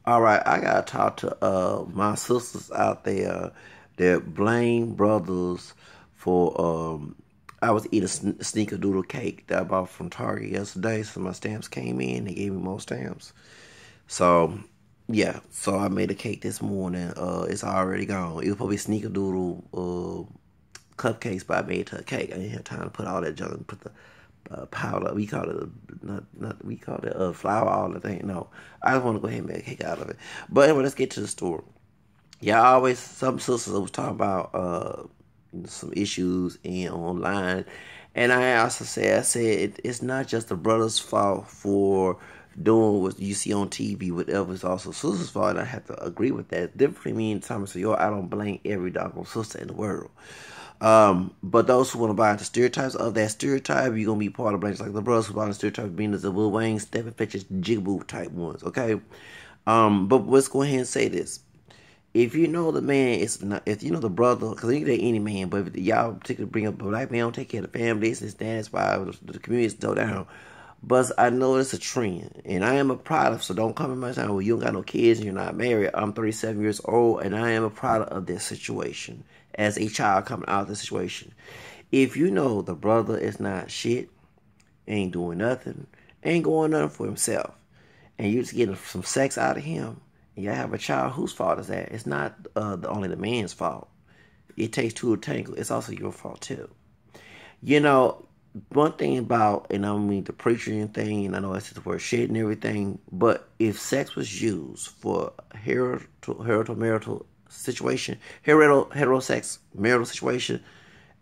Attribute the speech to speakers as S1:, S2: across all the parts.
S1: All right, I gotta talk to my sisters out there that blame brothers for I was eating a sneakerdoodle cake that I bought from Target yesterday. So my stamps came in, they gave me more stamps. So yeah, so I made a cake this morning. It's already gone. It was probably sneakerdoodle cupcakes, but I made it to a cake. I didn't have time to put all that junk and put the powder. We call it we call it flour. All the thing. No, I just want to go ahead and make a cake out of it. But anyway, let's get to the story. Yeah, I always some sisters was talking about some issues in online, and I also said it's not just the brother's fault for doing what you see on TV. Whatever, it's also sister's fault. And I have to agree with that. Differently, me and Thomas, so yo, I don't blame every doggone sister in the world. But those who want to buy into stereotypes of that stereotype, you're gonna be part of blanks like the brothers who buy into stereotypes being the Will Wayne, Stephen Fetch's, Jigaboo type ones. Okay. But let's go ahead and say this. If you know the man is not, if you know the brother, because you can date any man, but if y'all particularly bring up a black man, don't take care of the family, this, that's why the community is so down. But I know it's a trend, and I am a product, so don't come in my time where you don't got no kids and you're not married. I'm 37 years old, and I am a product of this situation as a child coming out of the situation. If you know the brother is not shit, ain't doing nothing, ain't going nothing for himself, and you just getting some sex out of him, and you have a child, whose fault is that? It's not only the man's fault. It takes two to tangle. It's also your fault too. You know, one thing about, and I don't mean the preaching thing, and I know that's the word shit and everything, but if sex was used for marital situation, heterosex marital situation,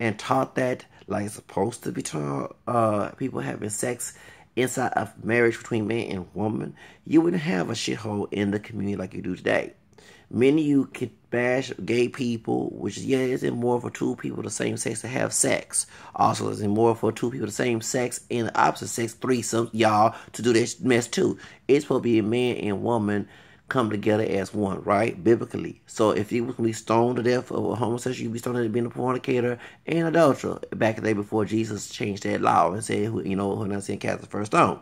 S1: and taught that like it's supposed to be taught, people having sex inside of marriage between man and woman, you wouldn't have a shithole in the community like you do today. Many of you could bash gay people, which is, yeah, isn't more for two people of the same sex to have sex. Also, isn't more for two people of the same sex and the opposite sex, threesome, y'all, to do this mess too. It's supposed to be a man and woman come together as one, right? Biblically. So if you was going to be stoned to death for a homosexual, you'd be stoned to being a fornicator and adulterer back in the day before Jesus changed that law and said, you know, who not sin cast the first stone.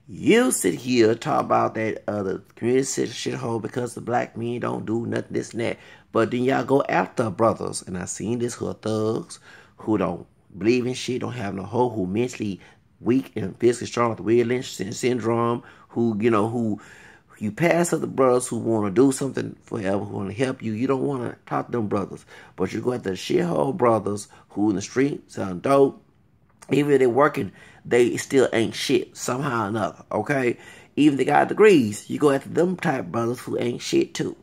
S1: You sit here talk about that the community shithole because the black men don't do nothing, this and that. But then y'all go after brothers, and I seen this, who are thugs, who don't believe in shit, don't have no hope, who mentally weak and physically strong with the weird Lynch syndrome, who, you know, who you pass other brothers who want to do something forever, who want to help you. You don't want to talk to them brothers. But you go after the shithole brothers who in the street sound dope. Even if they're working, they still ain't shit somehow or another, okay? Even if they got degrees, you go after them type brothers who ain't shit too.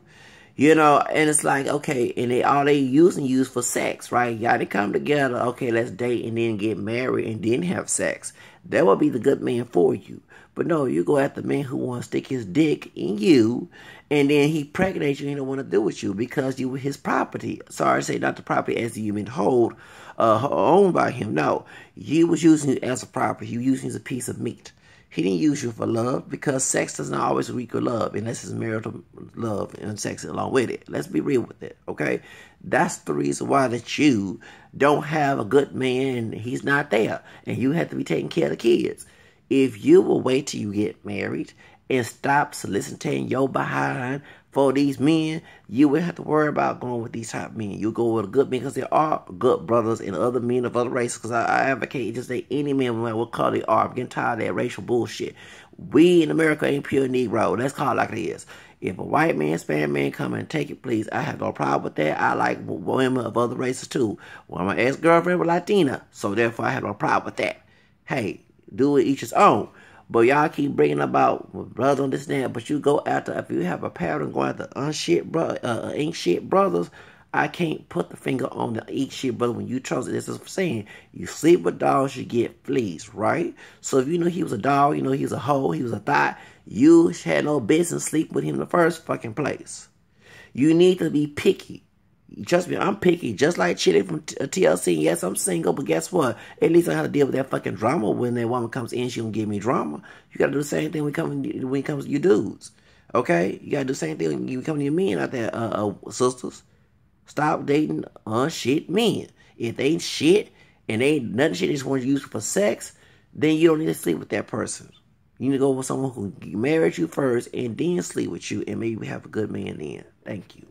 S1: You know, and it's like, okay, and they use for sex, right? Y'all, they come together, okay, let's date and then get married and then have sex. That would be the good man for you. But no, you go after the man who want to stick his dick in you, and then he pregnates you and he don't want to do with you because you were his property. Sorry to say, not the property as you been owned by him. No, you was using it as a property. You using it as a piece of meat. He didn't use you for love because sex does not always equal love unless it's marital love and sex along with it. Let's be real with it, okay? That's the reason why that you don't have a good man and he's not there. And you have to be taking care of the kids. If you will wait till you get married and stop soliciting your behind for these men, you wouldn't have to worry about going with these type of men. You go with a good man because there are good brothers and other men of other races. Because I advocate just say any man will call they are. I'm getting tired of that racial bullshit. We in America ain't pure Negro. Let's call it like it is. If a white man, Spanish man come and take it, please, I have no problem with that. I like women of other races too. Well, my ex-girlfriend was Latina, so therefore I have no problem with that. Hey, do it each his own. But y'all keep bringing about brother and this and that. But you go after, if you have a pattern going after ain't shit brothers, I can't put the finger on the ain't shit brother when you trust it. This is saying you sleep with dogs, you get fleas, right? So if you know he was a dog, you know he was a hoe, he was a thot, you had no business sleep with him in the first fucking place. You need to be picky. Trust me, I'm picky, just like Chitty from TLC. Yes, I'm single, but guess what? At least I have to deal with that fucking drama when that woman comes in. She gonna give me drama. You gotta do the same thing when it comes to you dudes. Okay, you gotta do the same thing when you come to your men out there, sisters. Stop dating shit men. If they ain't shit and they ain't nothing shit, they just want to use for sex, then you don't need to sleep with that person. You need to go with someone who can marry you first and then sleep with you and maybe have a good man then. Thank you.